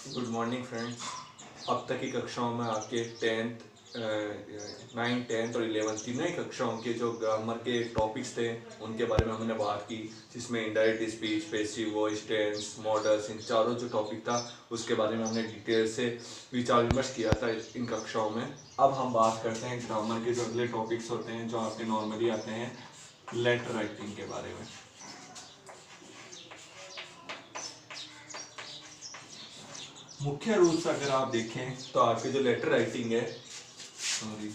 Good morning friends. अब तक की कक्षाओं में आपके टेंथ, 9, 10 और 11 तीनों ही कक्षाओं के जो ग्रामर के टॉपिक्स थे उनके बारे में हमने बात की, जिसमें indirect speech, passive voice, tenses, modals, इन चारों जो टॉपिक था उसके बारे में हमने डिटेल से विचार विमर्श किया था इन कक्षाओं में। अब हम बात करते हैं ग्रामर के जो अगले टॉपिक्स होते हैं जो आपके नॉर्मली आते हैं, लेटर राइटिंग के बारे में। मुख्य रूप से अगर आप देखें तो आपके जो लेटर राइटिंग है, सॉरी,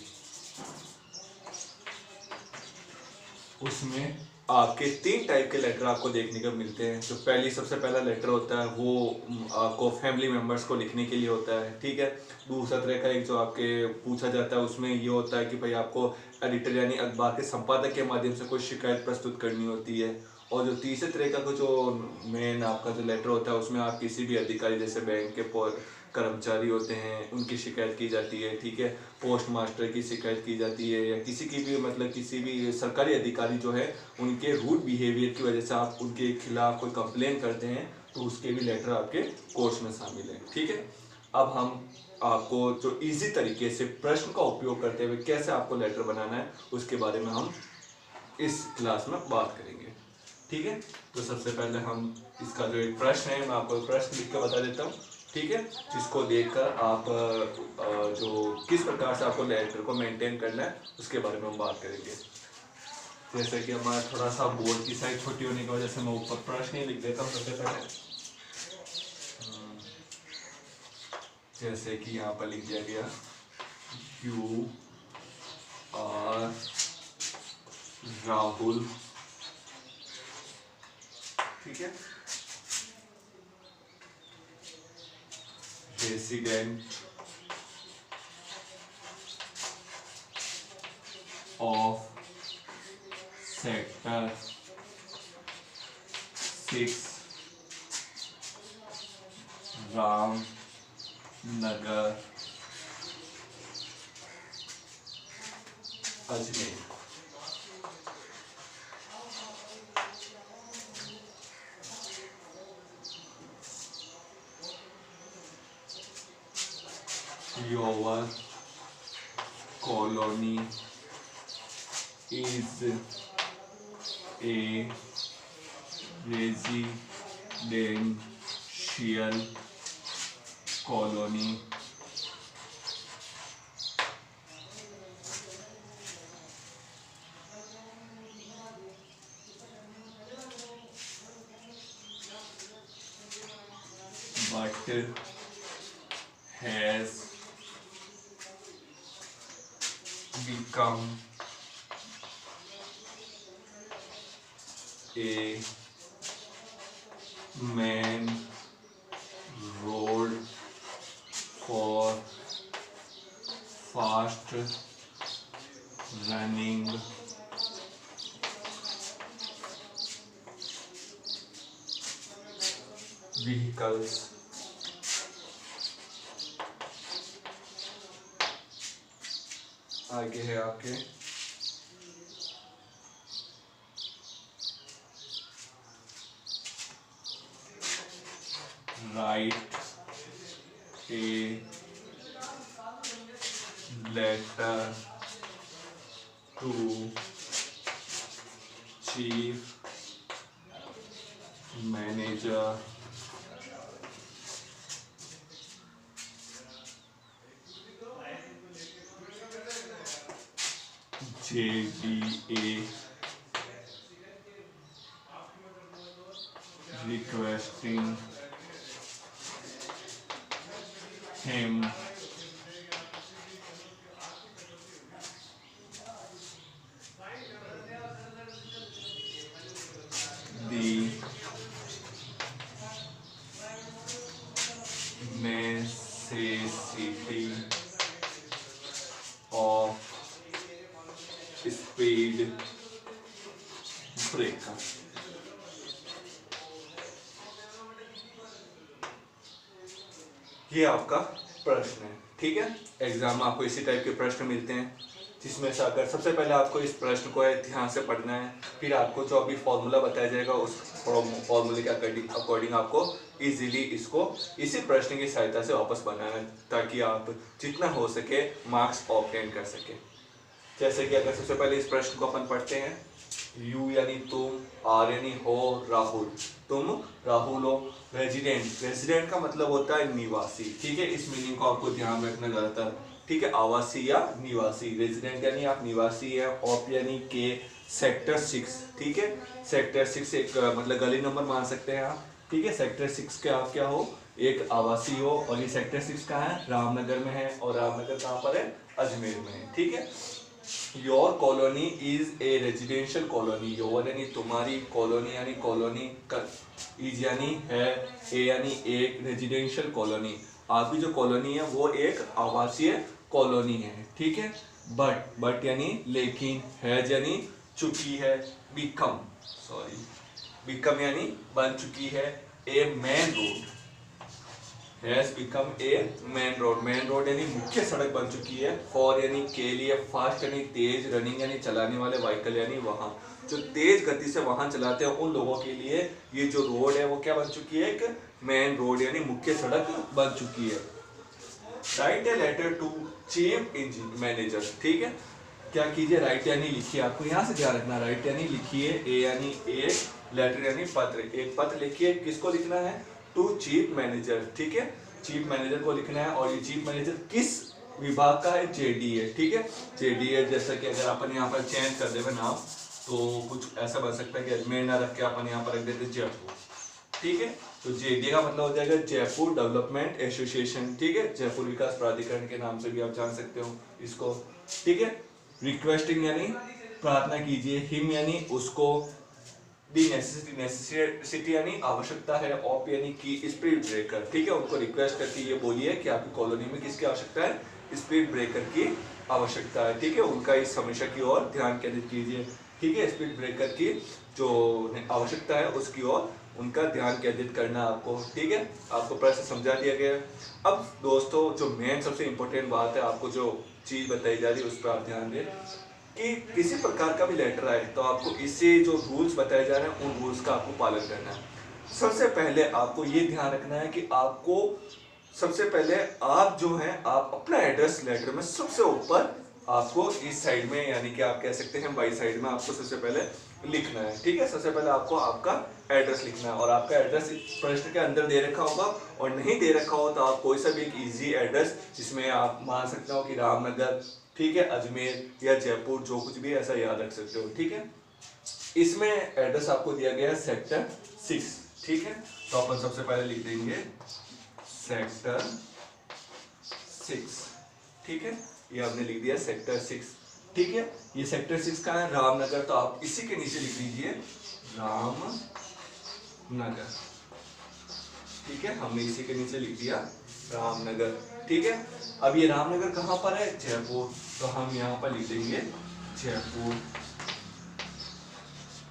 उसमें आपके 3 टाइप के लेटर आपको देखने को मिलते हैं। जो सबसे पहला लेटर होता है वो आपको फैमिली मेम्बर्स को लिखने के लिए होता है, ठीक है। दूसरा तरह का एक जो आपके पूछा जाता है उसमें ये होता है कि भाई आपको एडिटर यानी अखबार के संपादक के माध्यम से कोई शिकायत प्रस्तुत करनी होती है। और जो तीसरे तरह का जो मेन आपका जो लेटर होता है उसमें आप किसी भी अधिकारी, जैसे बैंक के कर्मचारी होते हैं, उनकी शिकायत की जाती है, ठीक है। पोस्ट मास्टर की शिकायत की जाती है, या किसी की भी मतलब किसी भी सरकारी अधिकारी जो है उनके रूड बिहेवियर की वजह से आप उनके खिलाफ कोई कंप्लेन करते हैं तो उसके भी लेटर आपके कोर्स में शामिल है, ठीक है। अब हम आपको जो इजी तरीके से प्रश्न का उपयोग करते हुए कैसे आपको लेटर बनाना है उसके बारे में हम इस क्लास में बात करेंगे, ठीक है। तो सबसे पहले हम इसका जो एक प्रश्न है मैं आपको प्रश्न लिख कर बता देता हूँ, ठीक है, जिसको देखकर आप जो किस प्रकार से आपको लेटर को मेंटेन करना है उसके बारे में हम बात करेंगे। जैसे कि हमारा थोड़ा सा बोर्ड की साइज छोटी होने की वजह से मैं ऊपर प्रश्न ही लिख देता हूँ सबसे पहले। जैसे कि यहाँ पर लिख दिया गया, यू आर राहुल, ठीक है, resident of sector 6, Ramnagar, Ajmer. Your colony is a residential colony but has become a main road for fast running vehicles. आगे है आपके write a letter to chief manager JDA requesting him the necessity of speed breaker। ये आपका प्रश्न है, ठीक है। Exam में आपको इसी टाइप के प्रश्न मिलते हैं। जिसमें से अगर सबसे पहले आपको इस प्रश्न को ध्यान से पढ़ना है, फिर आपको जो अभी फॉर्मूला बताया जाएगा उस फॉर्मूले के अकॉर्डिंग आपको इजीली इसको इसी प्रश्न की सहायता से वापस बनाना है, ताकि आप जितना हो सके मार्क्स ऑब्टेन कर सके। जैसे कि अगर सबसे पहले इस प्रश्न को अपन पढ़ते हैं, यू यानी तुम, आर यानी हो, राहुल, तुम राहुल हो। रेजिडेंट का मतलब होता है निवासी, ठीक है, इस मीनिंग को आपको ध्यान रखना ज्यादातर, ठीक है, आवासी या निवासी। रेजिडेंट यानी आप निवासी है, ऑप यानी के, सेक्टर 6, ठीक है, सेक्टर 6 एक मतलब गली नंबर मान सकते हैं आप, ठीक है, सेक्टर 6 के आप क्या हो, एक आवासी हो, और ये सेक्टर 6 कहाँ है, रामनगर में है, और रामनगर कहाँ पर है, अजमेर में है, ठीक है। Your colony is a residential colony, your यानी तुम्हारी, कॉलोनी यानी कॉलोनी, इज यानी है, ए यानी एक, रेजिडेंशियल कॉलोनी, आपकी जो कॉलोनी है वो एक आवासीय कॉलोनी है, ठीक है। बट यानी लेकिन, हैज यानी चुकी है, बिकम यानी बन चुकी है, a main road, has become a main road यानी मुख्य सड़क बन चुकी है, फॉर यानी के लिए, फास्ट यानी तेज, रनिंग यानी चलाने वाले, व्हीकल यानी वाहन, जो तेज गति से वाहन चलाते हैं उन लोगों के लिए ये जो रोड है वो क्या बन चुकी है, एक मेन रोड यानी मुख्य सड़क बन चुकी है। Write a letter to chief engineer manager, ठीक है, क्या कीजिए, राइट यानी लिखिए, आपको यहाँ से ध्यान रखना, राइट यानी लिखिए, ए यानी एक, लेटर यानी पत्र, एक पत्र लिखिए, किसको लिखना है, टू चीफ मैनेजर, ठीक है, चीफ मैनेजर को लिखना है, और ये चीफ मैनेजर किस विभाग का है, जेडीए, ठीक है, जेडीए, जैसा कि अगर अपन यहाँ पर चेंज कर देवे नाम तो कुछ ऐसा बन सकता है कि अजमेर ना रख के अपन यहाँ पर रख देते जयपुर, ठीक है, तो जेडीए का मतलब हो जाएगा जयपुर डेवलपमेंट एसोसिएशन, ठीक है, जयपुर विकास प्राधिकरण के नाम से भी आप जान सकते हो इसको, ठीक है। रिक्वेस्टिंग यानी प्रार्थना कीजिए, हिम यानी उसको, दी नेसेसिटी यानी आवश्यकता है, ऑप यानी की, स्पीड ब्रेकर, ठीक है, उनको रिक्वेस्ट करके ये बोलिए कि आपकी कॉलोनी में किसकी आवश्यकता है, स्पीड ब्रेकर की आवश्यकता है, ठीक है, उनका इस समस्या की ओर ध्यान केंद्रित कीजिए, ठीक है, स्पीड ब्रेकर की जो आवश्यकता है उसकी ओर उनका ध्यान केंद्रित करना आपको, ठीक है, आपको प्रश्न समझा दिया गया। अब दोस्तों जो मेन सबसे इम्पोर्टेंट बात है, आपको जो चीज बताई जा रही है उस पर आप ध्यान दें कि किसी प्रकार का भी लेटर आए तो आपको इससे जो रूल्स बताए जा रहे हैं उन रूल्स का आपको पालन करना है। सबसे पहले आपको ये ध्यान रखना है कि आपको सबसे पहले आप जो हैं आप अपना एड्रेस लेटर में सबसे ऊपर आपको इस साइड में यानी कि आप कह सकते हैं बाई साइड में आपको सबसे पहले लिखना है, ठीक है, सबसे पहले आपको आपका एड्रेस लिखना है, और आपका एड्रेस प्रश्न के अंदर दे रखा होगा, और नहीं दे रखा हो तो आप कोई सा भी एक इजी एड्रेस जिसमें आप मान सकते हो कि रामनगर, ठीक है, अजमेर या जयपुर, जो कुछ भी ऐसा याद रख सकते हो, ठीक है। इसमें एड्रेस आपको दिया गया है सेक्टर 6, ठीक है, तो अपन सबसे पहले लिख देंगे सेक्टर 6, ठीक है, ये आपने लिख दिया सेक्टर 6, ठीक है, ये सेक्टर 6 का है रामनगर, तो आप इसी के नीचे लिख लीजिए रामनगर, ठीक है, हमने इसी के नीचे लिख दिया रामनगर, ठीक है। अब ये रामनगर कहाँ पर है, जयपुर, तो हम यहाँ पर लिख देंगे जयपुर,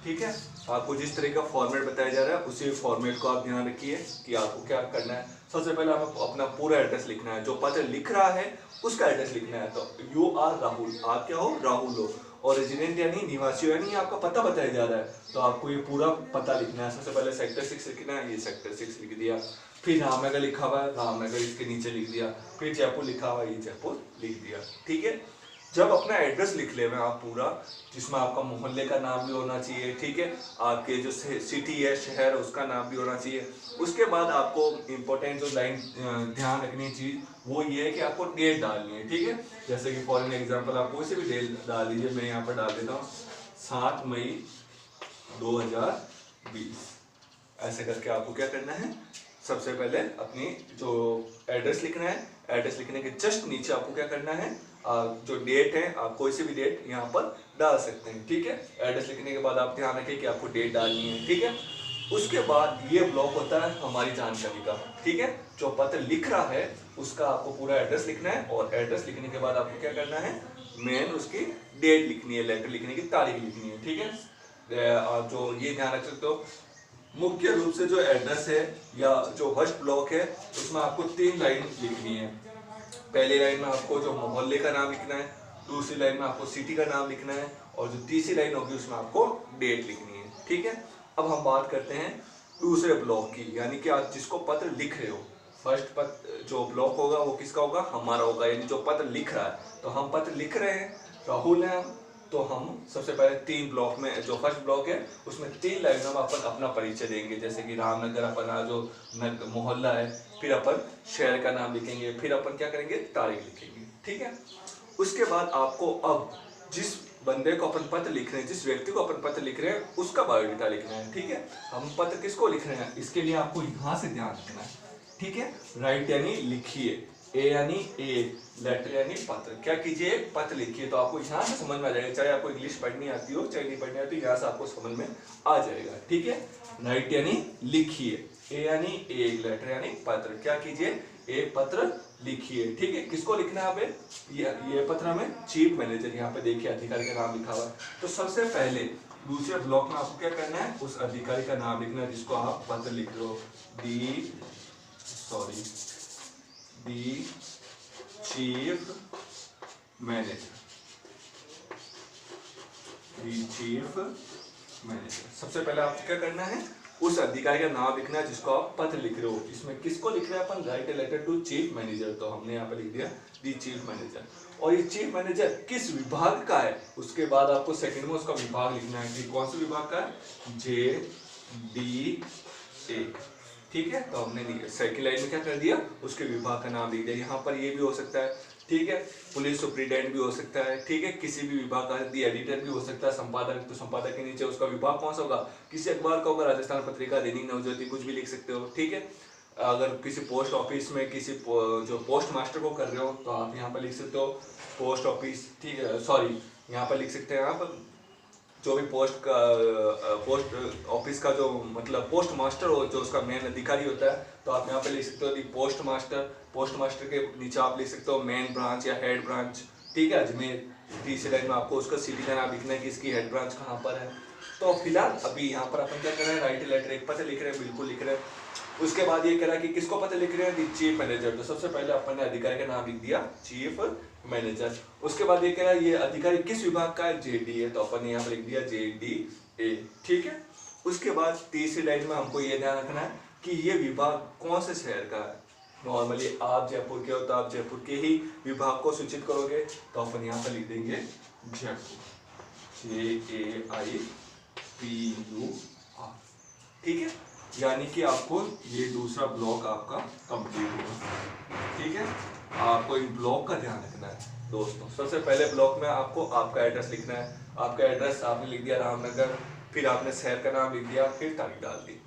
ठीक है। आपको जिस तरह का फॉर्मेट बताया जा रहा है उसी फॉर्मेट को आप ध्यान रखिए कि आपको क्या करना है। सबसे पहले आपको अपना पूरा एड्रेस लिखना है, जो पत्र लिख रहा है उसका एड्रेस लिखना है, तो यू आर राहुल, आप क्या हो, राहुल हो, और रेजिडेंट यानी निवासी यानी आपका पता बताया जा रहा है, तो आपको ये पूरा पता लिखना है। सबसे पहले सेक्टर 6 लिखना है, ये सेक्टर 6 लिख दिया, फिर रामनगर लिखा हुआ है, रामनगर इसके नीचे लिख दिया, फिर जयपुर लिखा हुआ है, ये जयपुर लिख दिया, ठीक है। जब अपना एड्रेस लिख ले में आप पूरा, जिसमें आपका मोहल्ले का नाम भी होना चाहिए, ठीक है, आपके जो सिटी है, शहर, उसका नाम भी होना चाहिए। उसके बाद आपको इम्पोर्टेंट जो लाइन ध्यान रखनी चीज़ वो ये है कि आपको डेट डालनी है, ठीक है। जैसे कि फॉर एग्जांपल आप कोई से भी डेट डाल दीजिए, मैं यहाँ पर डाल देता हूँ 7 मई 2020, ऐसे करके आपको क्या करना है, सबसे पहले अपनी जो एड्रेस लिखना है, एड्रेस लिखने के जस्ट नीचे आपको क्या करना है, जो डेट है आप कोई से भी डेट यहाँ पर डाल सकते हैं, ठीक है। एड्रेस लिखने के बाद आप ध्यान रखें कि आपको डेट डालनी है, ठीक है। उसके बाद ये ब्लॉक होता है हमारी जानकारी का, ठीक है, जो पत्र लिख रहा है उसका आपको पूरा एड्रेस लिखना है, और एड्रेस लिखने के बाद आपको क्या करना है, मेन उसकी डेट लिखनी है, लेटर लिखने की तारीख लिखनी है, ठीक है। आप जो ये ध्यान रख सकते हो, मुख्य रूप से जो एड्रेस है या जो फर्स्ट ब्लॉक है उसमें आपको 3 लाइन लिखनी है। पहली लाइन में आपको जो मोहल्ले का नाम लिखना है, दूसरी लाइन में आपको सिटी का नाम लिखना है, और जो तीसरी लाइन होगी उसमें आपको डेट लिखनी है। ठीक है, अब हम बात करते हैं दूसरे ब्लॉक की, यानी कि आप जिसको पत्र लिख रहे हो। फर्स्ट पत्र जो ब्लॉक होगा वो किसका होगा, हमारा होगा, यानी जो पत्र लिख रहा है। तो हम पत्र लिख रहे हैं, राहुल है हम, तो हम सबसे पहले 3 ब्लॉक में, जो फर्स्ट ब्लॉक है उसमें 3 लाइनों में अपन अपना परिचय देंगे, जैसे कि रामनगर अपना जो मोहल्ला है, फिर अपन शहर का नाम लिखेंगे, फिर अपन क्या करेंगे, तारीख लिखेंगे। ठीक है, उसके बाद आपको अब जिस बंदे को अपन पत्र लिख रहे हैं, जिस व्यक्ति को अपन पत्र लिख रहे हैं, उसका बायोडाटा लिखना है। ठीक है, हम पत्र किसको लिख रहे हैं, इसके लिए आपको यहाँ से ध्यान रखना है। ठीक है, राइट यानी लिखिए, ए यानी ए, लेटर यानी पत्र, क्या कीजिए, पत्र लिखिए। तो आपको यहाँ से समझ में आ जाएगा, चाहे आपको इंग्लिश पढ़नी आती हो चाहे नहीं पढ़नी आती हो, यहाँ से आपको समझ में आ जाएगा। ठीक है, राइट यानी लिखिए, ए यानी ए, लेटर यानी पत्र, क्या कीजिए, एक पत्र लिखिए। ठीक है, किसको लिखना है आप, ये पत्र में चीफ मैनेजर, यहाँ पे देखिए अधिकारी का नाम लिखा हुआ है। तो सबसे पहले दूसरे ब्लॉक में आपको क्या करना है, उस अधिकारी का नाम लिखना है जिसको आप पत्र लिख रहे हो, दी चीफ मैनेजर, सबसे पहले आपको क्या करना है, उस अधिकारी का नाम लिखना है जिसको आप पत्र लिख रहे हो। इसमें किसको लिख रहे हैं अपन, write a letter to chief manager, तो हमने यहाँ पे लिख दिया दी चीफ मैनेजर। और ये चीफ मैनेजर किस विभाग का है, उसके बाद आपको सेकंड में उसका विभाग लिखना है कि कौन से विभाग का है, JDA। ठीक है, तो हमने सेकंड लाइन में क्या कर दिया, उसके विभाग का नाम लिख दिया। यहाँ पर ये भी हो सकता है, ठीक है, पुलिस सुप्रिटेंडेंट भी हो सकता है। ठीक है, किसी भी विभाग का, दी एडिटर भी हो सकता है, संपादक, तो संपादक के नीचे उसका विभाग कौन सा होगा, किसी अखबार का होगा, राजस्थान पत्रिका, दैनिक नवज्योति, कुछ भी लिख सकते हो। ठीक है, अगर किसी पोस्ट ऑफिस में किसी जो पोस्ट मास्टर को कर रहे हो, तो आप यहाँ पर लिख सकते हो पोस्ट ऑफिस। ठीक है, सॉरी, यहाँ पर लिख सकते हैं आप जो भी पोस्ट ऑफिस का जो मतलब पोस्ट मास्टर हो, जो उसका मेन अधिकारी होता है, तो आप यहाँ पे लिख सकते हो दी पोस्ट मास्टर। पोस्ट मास्टर के नीचे आप लिख सकते हो मेन ब्रांच या हेड ब्रांच। ठीक है, अजमेर। तीसरी लाइन में आपको उसका सिटी का नाम लिखना है कि इसकी हेड ब्रांच कहाँ पर है। तो फिलहाल अभी यहाँ पर अपन क्या कर रहे हैं, राइट लेटर एक पत्र लिख रहे हैं, बिल्कुल लिख रहे हैं। उसके बाद ये कह रहा है कि किसको पत्र लिख रहे हैं, चीफ मैनेजर। तो सबसे पहले अपन ने अधिकारी का नाम लिख दिया चीफ मैनेजर। उसके बाद ये कह रहा है ये अधिकारी किस विभाग का है, JDA, तो अपन ने यहाँ पर लिख दिया JDA। ठीक है, उसके बाद तीसरी लाइन में हमको ये ध्यान रखना है कि ये विभाग कौन से शहर का है। नॉर्मली आप जयपुर के हो तो आप जयपुर के ही विभाग को सूचित करोगे, तो अपन यहाँ पर लिख देंगे जयपुर, JAIPUR। ठीक है, यानी कि आपको ये दूसरा ब्लॉक आपका कंप्लीट होगा। ठीक है, आपको इन ब्लॉक का ध्यान रखना है दोस्तों। सबसे पहले ब्लॉक में आपको आपका एड्रेस लिखना है। आपका एड्रेस आपने लिख दिया रामनगर, फिर आपने शहर का नाम लिख दिया, फिर तारीख डाल दी।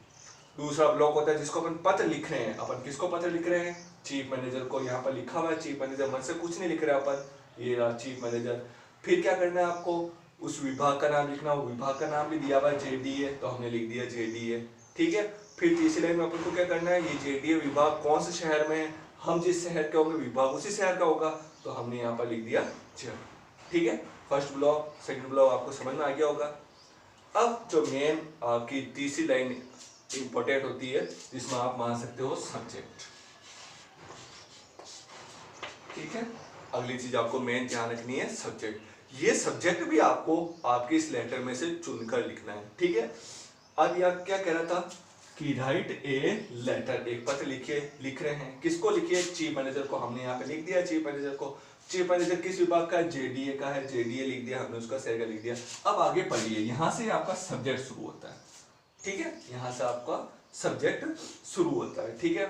दूसरा ब्लॉक होता है जिसको अपन पत्र लिख रहे हैं। अपन किसको पत्र लिख रहे हैं, चीफ मैनेजर को। यहाँ पर लिखा हुआ है चीफ मैनेजर, मन से कुछ नहीं लिख रहे अपन, ये रहा चीफ मैनेजर। फिर क्या करना है आपको, उस विभाग का नाम लिखना। वो विभाग का नाम भी दिया हुआ है JDA, तो हमने लिख दिया JDA। ठीक है, फिर तीसरी लाइन में अपन को क्या करना है, ये JDA विभाग कौन से शहर में है, हम जिस शहर के होंगे विभाग उसी शहर का होगा, तो हमने यहाँ पर लिख दिया जयपुर। ठीक है, फर्स्ट ब्लॉक सेकंड ब्लॉक आपको समझ में आ गया होगा। अब जो मेन आपकी तीसरी लाइन इंपॉर्टेंट होती है, जिसमें आप मान सकते हो सब्जेक्ट। ठीक है, अगली चीज आपको मेन ध्यान रखनी है सब्जेक्ट। ये सब्जेक्ट भी आपको आपके इस लेटर में से चुनकर लिखना है। ठीक है, अब यह क्या कह रहा था कि राइट ए लेटर, एक पत्र लिख रहे हैं। किसको लिखिए, चीफ मैनेजर को। हमने यहाँ पे लिख दिया चीफ मैनेजर को। चीफ मैनेजर किस विभाग का है, JDA का है, JDA लिख दिया हमने, उसका शहर का लिख दिया। अब आगे पढ़िए, यहाँ से आपका सब्जेक्ट शुरू होता है। ठीक है, यहाँ से आपका सब्जेक्ट शुरू होता है। ठीक है,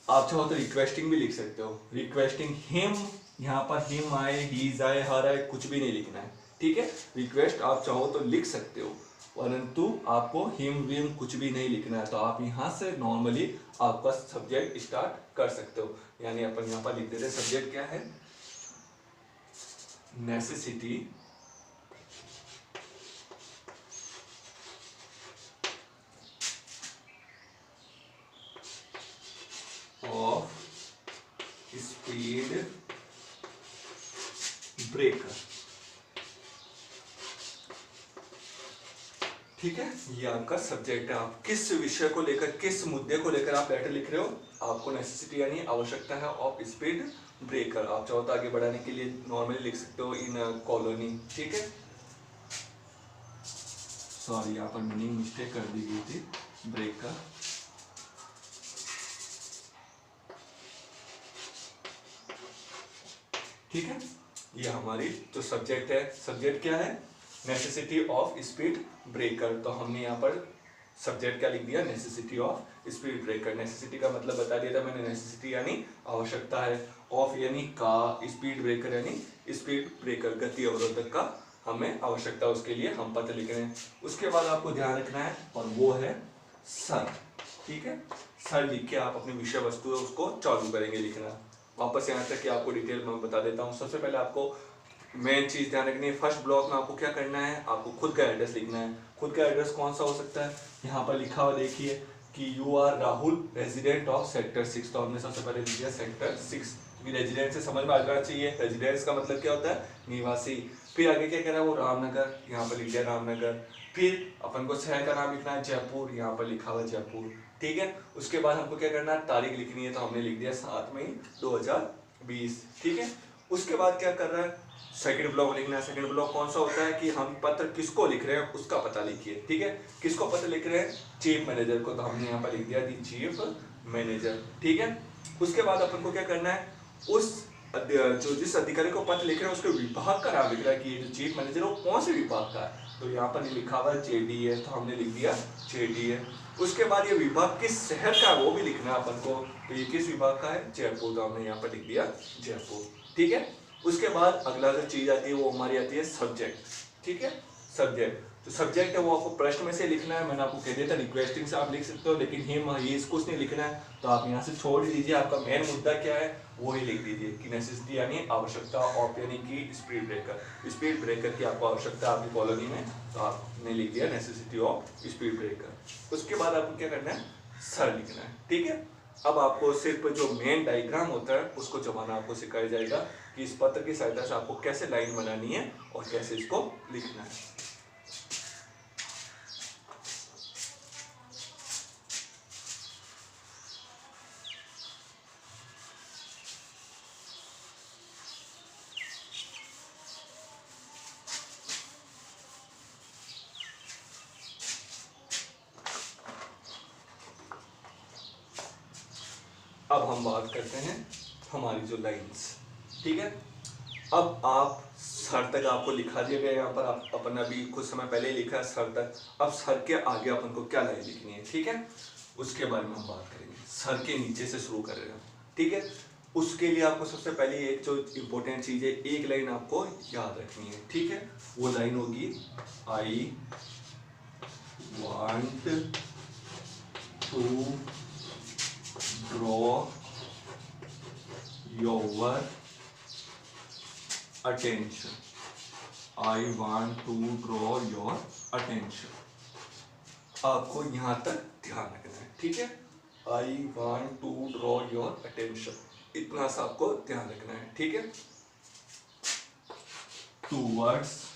आप चाहो तो रिक्वेस्टिंग भी लिख सकते हो, रिक्वेस्टिंग हिम, यहाँ पर हिम आए, ही जाए, हर आए, कुछ भी नहीं लिखना है। ठीक है, रिक्वेस्ट आप चाहो तो लिख सकते हो, परंतु आपको हिम विम कुछ भी नहीं लिखना है। तो आप यहाँ से नॉर्मली आपका सब्जेक्ट स्टार्ट कर सकते हो। यानी अपन यहाँ पर लिख देते हैं सब्जेक्ट क्या है, नेसेसिटी ऑफ स्पीड ब्रेकर। ठीक है, ये आपका सब्जेक्ट है। आप किस विषय को लेकर, किस मुद्दे को लेकर आप लेटर लिख रहे हो। आपको नेसेसिटी यानी आवश्यकता है ऑफ स्पीड ब्रेकर। आप चाहो तो आगे बढ़ाने के लिए नॉर्मली लिख सकते हो इन कॉलोनी। ठीक है, सॉरी यहाँ पर मीनिंग मिस्टेक कर दी गई थी ब्रेकर। ठीक है, ये हमारी जो सब्जेक्ट है, सब्जेक्ट क्या है, नेसेसिटी ऑफ स्पीड ब्रेकर। तो हमने यहाँ पर सब्जेक्ट क्या लिख दिया, necessity of speed breaker. Necessity का मतलब बता दिया था मैंने, नेसेसिटी यानी आवश्यकता है, ऑफ यानी का, स्पीड ब्रेकर यानी स्पीड ब्रेकर गति अवरोधक का हमें आवश्यकता, उसके लिए हम पत्र लिख रहे हैं। उसके बाद आपको ध्यान रखना है और वो है सर। ठीक है, सर लिख के आप अपनी विषय वस्तु है उसको चालू करेंगे लिखना। वापस यहाँ तक कि आपको डिटेल में बता देता हूँ। सबसे पहले आपको मेन चीज ध्यान रखनी है, फर्स्ट ब्लॉक में आपको क्या करना है, आपको खुद का एड्रेस लिखना है। खुद का एड्रेस कौन सा हो सकता है, यहाँ पर लिखा हुआ देखिए कि you are Rahul resident of sector 6। तो हमने सबसे पहले लिख दिया सेक्टर 6, क्योंकि रेजिडेंट से समझ में आ जाना चाहिए रेजिडेंस का मतलब क्या होता है, निवासी। फिर आगे क्या कह रहा है वो रामनगर, यहाँ पर लिख दिया रामनगर। फिर अपन को शहर का नाम लिखना है जयपुर, यहाँ पर लिखा हुआ जयपुर। ठीक है, उसके बाद हमको क्या करना है, तारीख लिखनी है। तो हमने लिख दिया 7 मई 2020। ठीक है, उसके बाद क्या कर रहा है, सेकंड ब्लॉक लिखना है। सेकंड ब्लॉक कौन सा होता है कि हम पत्र किसको लिख रहे हैं उसका पता लिखिए। ठीक है, किसको पत्र लिख रहे हैं, चीफ मैनेजर को। तो हमने यहाँ पर लिख दिया दी चीफ मैनेजर। ठीक है, उसके बाद अपन को क्या करना है, उस जो जिस अधिकारी को पत्र लिख रहे हैं उसके विभाग का नाम लिख रहा है कि ये जो चीफ मैनेजर है वो कौन से विभाग का है। तो यहाँ पर लिखा हुआ है जेडी है, तो हमने लिख दिया जेडी है। उसके बाद ये विभाग किस शहर का है वो भी लिखना है अपन को। तो ये किस विभाग का है, जयपुर। तो हमने यहाँ पर लिख दिया जयपुर। ठीक है, उसके बाद अगला जो चीज आती है वो हमारी आती है सब्जेक्ट। ठीक है, सब्जेक्ट तो सब्जेक्ट है वो आपको प्रश्न में से लिखना है। मैंने आपको कह दिया था रिक्वेस्टिंग से आप लिख सकते हो, लेकिन ये इसको नहीं लिखना है तो आप यहाँ से छोड़ दीजिए। आपका मेन मुद्दा क्या है वो ही लिख दीजिए कि नेसेसिटी यानी आवश्यकता ऑफ यानी कि स्पीड ब्रेकर। स्पीड ब्रेकर की आपको आवश्यकता आपकी कॉलोनी में, तो आपने लिख दिया नेसेसिटी ऑफ स्पीड ब्रेकर। उसके बाद आपको क्या करना है, सर लिखना है। ठीक है, अब आपको सिर्फ जो मेन डायग्राम होता है उसको जमाना आपको सिखाया जाएगा कि इस पत्र की सहायता से आपको कैसे लाइन बनानी है और कैसे इसको लिखना है। अब हम बात करते हैं हमारी जो लाइंस। ठीक है, अब आप सर तक आपको लिखा दिया गया, यहाँ पर आप अपन अभी कुछ समय पहले ही लिखा है सर तक। अब सर के आगे अपन को क्या लाइन लिखनी है, ठीक है, उसके बारे में हम बात करेंगे। सर के नीचे से शुरू कर रहे हैं, ठीक है। उसके लिए आपको सबसे पहले एक जो इम्पोर्टेंट चीज है, एक लाइन आपको याद रखनी है, ठीक है। वो लाइन होगी I want to draw your attention. I want to draw your attention. आपको यहां तक ध्यान रखना है, ठीक है। I want to draw your attention, इतना सा आपको ध्यान रखना है, ठीक है। टूवर्ड्स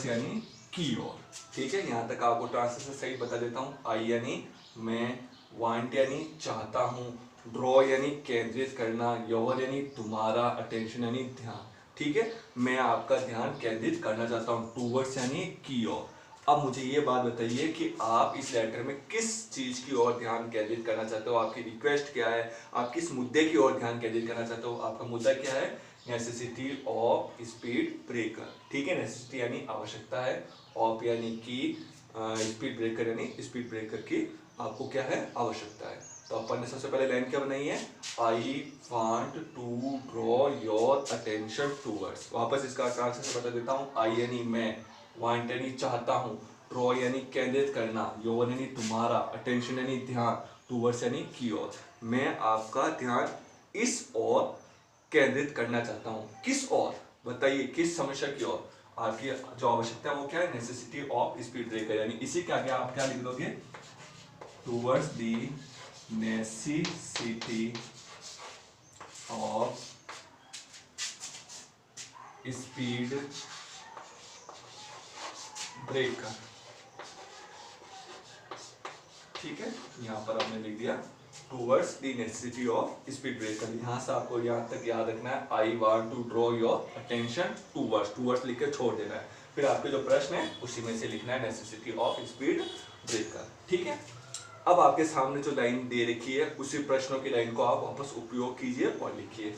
यानी की ओर, ठीक है। यहां तक आपको ट्रांसलेशन सही बता देता हूं। आई यानी मैं, वांट यानी चाहता हूं, ड्रॉ यानी केंद्रित करना, योर यानी तुम्हारा, अटेंशन यानी ध्यान, ठीक है। मैं आपका ध्यान केंद्रित करना चाहता हूं, टूवर्ड्स यानी की ओर। अब मुझे ये बात बताइए कि आप इस लेटर में किस चीज की ओर ध्यान केंद्रित करना चाहते हो, आपकी रिक्वेस्ट क्या है, आप किस मुद्दे की ओर ध्यान केंद्रित करना चाहते हो। आपका मुद्दा क्या है, नेसेसिटी ऑफ स्पीड ब्रेकर, ठीक है। नेसेसिटी यानी आवश्यकता है, ऑफ यानी कि स्पीड ब्रेकर यानी स्पीड ब्रेकर की आपको क्या है, आवश्यकता है। तो अपन ने सबसे पहले लाइन क्या बनाई है, I want to draw your attention towards. वापस इसका ट्रांसलेशन बता देता हूँ। आई यानी मैं, वांट यानी चाहता हूँ, ड्रॉ यानी केंद्रित करना, योर यानी तुम्हारा, अटेंशन यानी ध्यान, टूवर्ड्स यानी की ओर। मैं आपका ध्यान इस ओर केंद्रित करना चाहता हूँ। किस ओर बताइए, किस समस्या की ओर। आपकी जो आवश्यकता है वो क्या है, नेसेसिटी ऑफ स्पीड ब्रेकर, यानी इसी के आगे आप क्या लिख दोगे, towards the necessity of speed breaker. ठीक है, यहाँ पर आपने लिख दिया towards the necessity of speed breaker. यहाँ से आपको यहाँ तक याद रखना है, I want to draw your attention towards, towards लिख के छोड़ देना है, फिर आपके जो प्रश्न है उसी में से लिखना है नेसेसिटी ऑफ स्पीड ब्रेकर। ठीक है, अब आपके सामने जो लाइन दे रखी है उसी प्रश्नों की लाइन को आप वापस उपयोग कीजिए और लिखिए।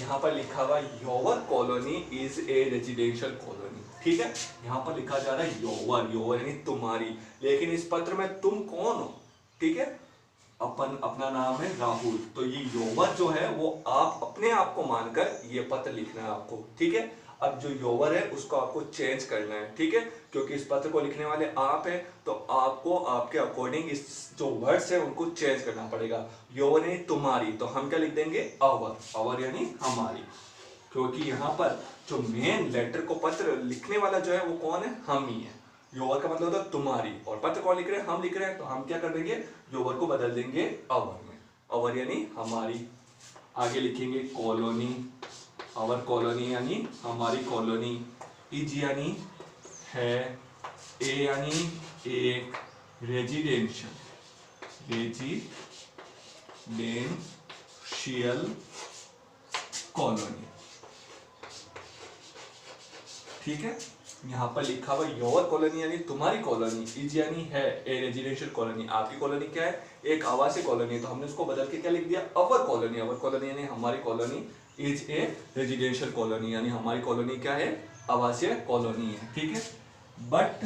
यहाँ पर लिखा हुआ योवर colony is a residential colony. ठीक है, यहाँ पर लिखा जा रहा है योवर, योवर यानी तुम्हारी, लेकिन इस पत्र में तुम कौन हो? ठीक है, अपना नाम है राहुल, तो ये योवर जो है वो आप अपने आप को मानकर ये पत्र लिखना है आपको। ठीक है, अब जो योवर है उसको आपको चेंज करना है। ठीक है, क्योंकि इस पत्र को लिखने वाले आप हैं, तो आपको आपके अकॉर्डिंग इस जो वर्ड्स है उनको चेंज करना पड़ेगा। योवर यानी तुम्हारी, तो हम क्या लिख देंगे? अवर, अवर यानी हमारी, क्योंकि यहाँ पर जो मेन लेटर को पत्र लिखने वाला जो है वो कौन है? हम ही है। योवर का मतलब होता है तुम्हारी, और पत्र कौन लिख रहे हैं? हम लिख रहे हैं, तो हम क्या कर देंगे? योवर को बदल देंगे अवर में, अवर यानी हमारी। आगे लिखेंगे कॉलोनी, आवर कॉलोनी यानी हमारी कॉलोनी, इज यानी है, ए यानी एक, रेजिडेंशियल, रेजिडेंशियल कॉलोनी। ठीक है, यहाँ पर लिखा हुआ योर कॉलोनी यानी तुम्हारी कॉलोनी, इज यानी है, ए रेजिडेंशियल कॉलोनी, आपकी कॉलोनी क्या है? एक आवासीय कॉलोनी, तो हमने उसको बदल के क्या लिख दिया? अवर कॉलोनी, अवर कॉलोनी यानी हमारी colony, is a residential colony यानी हमारी कॉलोनी क्या है? आवासीय कॉलोनी है। ठीक है, बट,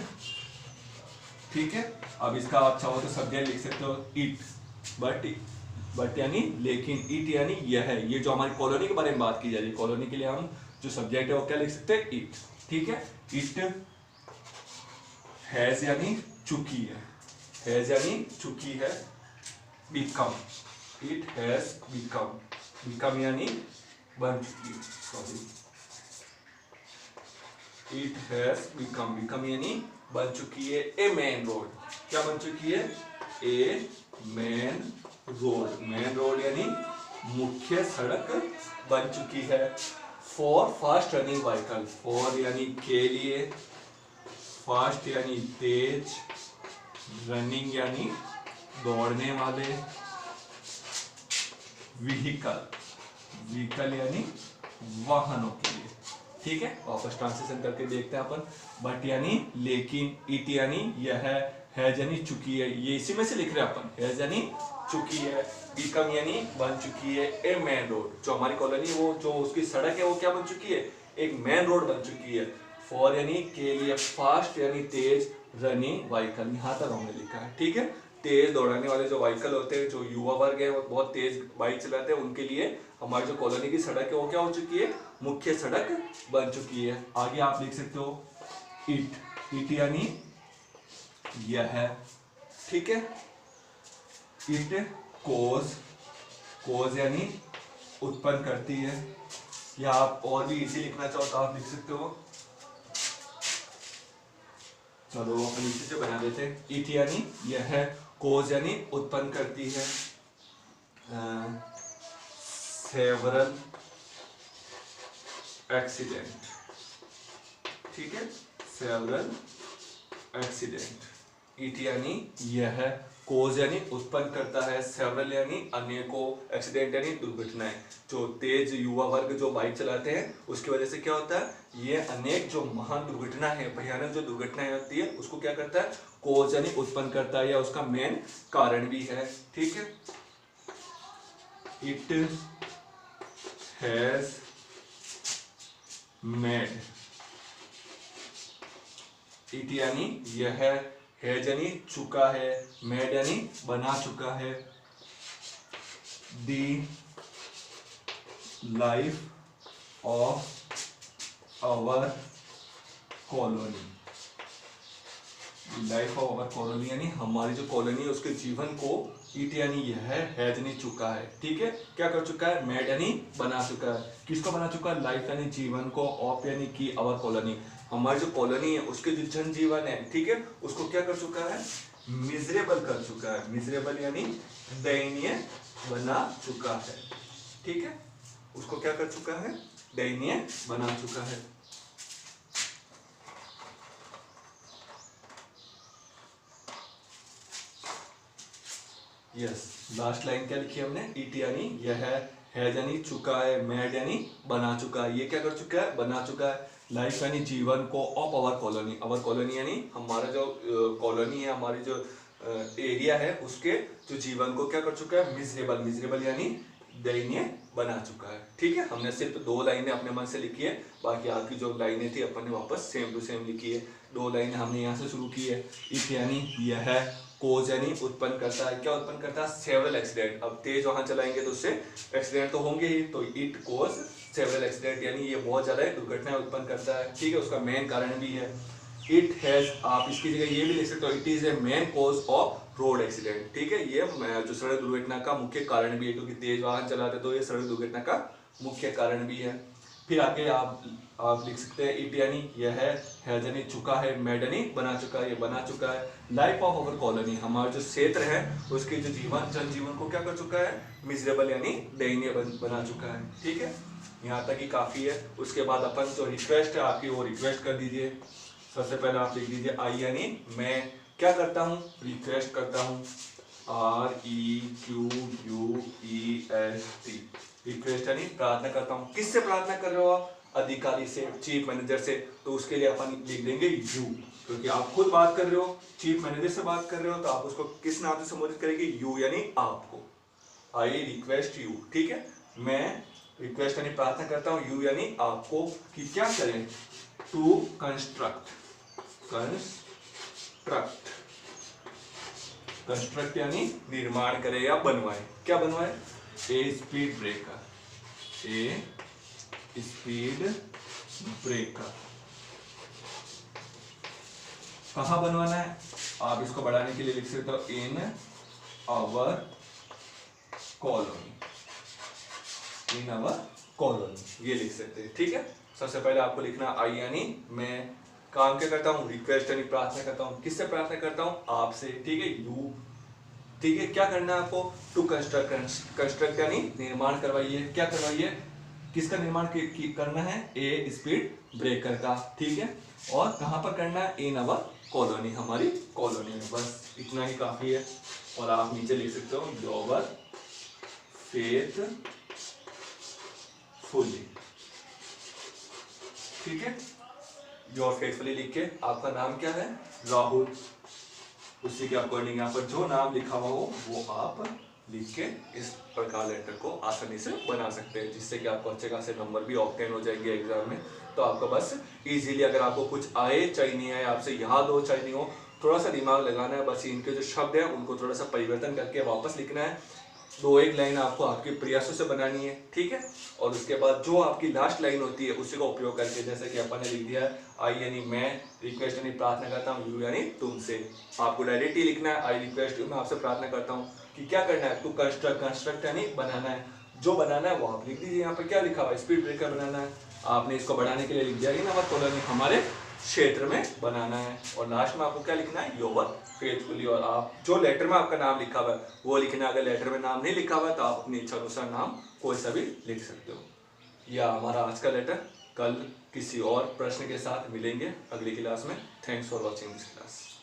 ठीक है, अब इसका अच्छा हो तो सब्जेक्ट लिख सकते हो इट, बट यानी लेकिन, इट यानी यह है, ये जो हमारी कॉलोनी के बारे में बात की जा रही है, कॉलोनी के लिए हम जो सब्जेक्ट है वो क्या लिख सकते हैं? इट। ठीक है, इट हैज यानी चुकी है, हैज यानी चुकी है, become, it has become, become यानी बन चुकी है, sorry, it has become, become यानी बन चुकी है, ए मेन रोड, क्या बन चुकी है? A main road, main road यानी मुख्य सड़क बन चुकी है, for fast running vehicle, for यानी के लिए, फास्ट यानी तेज, रनिंग यानी दौड़ने वाले, व्हीकल, व्हीकल यानी वाहनों के लिए। ठीक है, वापस ट्रांसलेशन करके देखते हैं अपन। बट यानी लेकिन, इट यानी यह है यानी चुकी है, ये इसी में से लिख रहे हैं अपन, हैज यानी चुकी है, बिकम यानी बन चुकी है, ए मेन रोड, जो हमारी कॉलोनी वो जो उसकी सड़क है वो क्या बन चुकी है? एक मेन रोड बन चुकी है, फॉर यानी के लिए, फास्ट यानी तेज, रनिंग व्हीकल, यहाँ तक हमने लिखा है। ठीक है, तेज दौड़ाने वाले जो व्हीकल होते हैं, जो युवा वर्ग है वो बहुत तेज बाइक चलाते हैं, उनके लिए हमारी जो कॉलोनी की सड़क है वो क्या हो चुकी है? मुख्य सड़क बन चुकी है। आगे आप लिख सकते हो इट, इट यानी यह है। ठीक है, इट कोज, कोज यानी उत्पन्न करती है, या आप और भी इजी लिखना चाहो तो आप लिख सकते हो, चलो अपन इसी से बना देते हैं। इट यानी यह है, कोज यानी उत्पन्न करती है, सेवरल एक्सीडेंट। ठीक है, सेवरल एक्सीडेंट, इट यानी यह है, कोज यानी उत्पन्न करता है, सेवरल यानी अनेकों, एक्सीडेंट यानी दुर्घटनाएं, जो तेज युवा वर्ग जो बाइक चलाते हैं उसकी वजह से क्या होता है? ये अनेक जो महान दुर्घटना है, भयानक जो दुर्घटनाएं होती है उसको क्या करता है? कोज यानी उत्पन्न करता है, या उसका मेन कारण भी है। ठीक है, इट हैज मेड, इट यानी यह है, यानी चुका है, मेड यानी बना चुका है, the life of our colony, life of our colony यानी हमारी जो कॉलोनी है उसके जीवन को, इट यानी यह है, हैज यानी चुका है। ठीक है, क्या कर चुका है? मेड यानी बना चुका है, किसको बना चुका है? लाइफ यानी जीवन को, ऑफ यानी की, आवर कॉलोनी, हमारी जो कॉलोनी है उसके जो जनजीवन है, ठीक है, उसको क्या कर चुका है? मिजरेबल कर चुका है, मिजरेबल यानी दयनीय बना चुका है। ठीक है, उसको क्या कर चुका है? दयनीय बना चुका है। यस, लास्ट लाइन क्या लिखी है हमने, इट यानी यह हैज यानी चुका है, मैड यानी बना चुका है, ये क्या कर चुका है, बना चुका है। लाइफ यानी जीवन को, of our colony, our colony यानी हमारा जो कॉलोनी है, हमारी जो एरिया है, उसके जो जीवन को क्या कर चुका है, मिजरेबल, मिजरेबल यानी दयनीय बना चुका है। ठीक है, हमने सिर्फ 2 लाइनें अपने मन से लिखी है, बाकी आपकी जो लाइनें थी अपन ने वापस सेम टू सेम लिखी है। 2 लाइनें हमने यहाँ से शुरू की है। इट यानी यह है, कोज यानी उत्पन्न करता है, क्या उत्पन्न करता है, सेवरल एक्सीडेंट। अब तेज वहां चलाएंगे तो उससे एक्सीडेंट तो होंगे ही, तो इट कोज सेवरल एक्सीडेंट यानी ये बहुत ज्यादा दुर्घटनाएं उत्पन्न करता है। ठीक है, उसका मेन कारण भी है। इट हैज, आप इसकी जगह ये भी लिख सकते हो, it is a main cause of road accident. ठीक है, ये जो सड़क दुर्घटना का मुख्य कारण भी है, क्योंकि तेज वाहन चलाते तो ये सड़क दुर्घटना का मुख्य कारण भी है। फिर आगे आप लिख सकते हैं, इट यानी यह है यानी चुका है, मैड यानी बना चुका है, ये बना चुका है। लाइफ ऑफ अवर कॉलोनी, हमारा जो क्षेत्र है उसके जो जनजीवन को क्या कर चुका है, मिजरेबल यानी दयनीय बना चुका है। ठीक है, यहाँ तक ही काफी है। उसके बाद अपन जो रिक्वेस्ट है आपकी, वो रिक्वेस्ट कर दीजिए। सबसे पहले आप लिख दीजिए आई यानी मैं क्या करता हूँ, रिक्वेस्ट करता हूँ, REQUEST, रिक्वेस्ट यानी प्रार्थना करता हूँ। किससे प्रार्थना कर रहे हो आप, अधिकारी से, चीफ मैनेजर से, तो उसके लिए अपन लिख देंगे यू, क्योंकि आप खुद बात कर रहे हो, चीफ मैनेजर से बात कर रहे हो, तो आप उसको किस नाम से संबोधित करेंगे, यू यानी आपको, आई रिक्वेस्ट यू। ठीक है, मैं रिक्वेस्ट यानी प्रार्थना करता हूँ, यू यानी आपको, कि क्या करें, टू कंस्ट्रक्ट, कंस्ट्रक्ट यानी निर्माण करे या बनवाए, क्या बनवाए, ए स्पीड ब्रेकर, ए स्पीड ब्रेकर। कहाँ बनवाना है, आप इसको बढ़ाने के लिए लिख सकते हो, in our colony, in our colony, ये लिख सकते हैं। ठीक है, सबसे पहले आपको लिखना आई यानी मैं काम क्या करता हूँ, रिक्वेस्ट यानी प्रार्थना करता हूँ। किससे प्रार्थना करता हूँ, आपसे। ठीक है, यू। ठीक है, क्या करना है आपको, टू कंस्ट्रक्ट, कंस्ट्रक्ट यानी निर्माण करवाइए, क्या करवाइए, किसका निर्माण करना है, ए स्पीड ब्रेकर का। ठीक है, और कहाँ पर करना है, इन अवर कॉलोनी, हमारी कॉलोनी में। बस इतना ही काफी है। और आप नीचे लिख सकते हो, योर फेथफुली। ठीक है, योर फेथफुली लिख के आपका नाम क्या है, राहुल, उसी के अकॉर्डिंग यहाँ पर जो नाम लिखा हुआ हो वो आप लिख के इस प्रकार लेटर को आसानी से बना सकते हैं, जिससे कि आपको अच्छे खासे नंबर भी ऑब्टेन हो जाएंगे एग्जाम में। तो आपका बस इजीली, अगर आपको कुछ आए चाहे नहीं आए, आपसे याद हो चाहे नहीं हो, थोड़ा सा दिमाग लगाना है, बस इनके जो शब्द हैं उनको थोड़ा सा परिवर्तन करके वापस लिखना है। 2-1 लाइन आपको आपके प्रयासों से बनानी है। ठीक है, और उसके बाद जो आपकी लास्ट लाइन होती है उसी का उपयोग करके, जैसे कि अपन ने लिख दिया है आई यानी मैं, रिक्वेस्ट यानी प्रार्थना करता हूँ, यू यानी तुमसे, आपको डायरेक्ट ही लिखना है, आई रिक्वेस्ट यू, मैं आपसे प्रार्थना करता हूँ, कि क्या करना है, टू कंस्ट्रक्ट, कंस्ट्रक्ट यानी बनाना है, जो बनाना है वो आप लिख दीजिए। यहाँ पर क्या लिखा हुआ है, स्पीड ब्रेकर बनाना है, आपने इसको बढ़ाने के लिए लिख दिया, इन आवर कॉलोनी, हमारे क्षेत्र में बनाना है। और लास्ट में आपको क्या लिखना है, योर फेथफुली, और आप जो लेटर में आपका नाम लिखा हुआ है वो लिखना है। अगर लेटर में नाम नहीं लिखा हुआ है तो आप अपनी इच्छा अनुसार नाम कोई सा भी लिख सकते हो। यह हमारा आज का लेटर। कल किसी और प्रश्न के साथ मिलेंगे अगली क्लास में। Thanks for watching this class.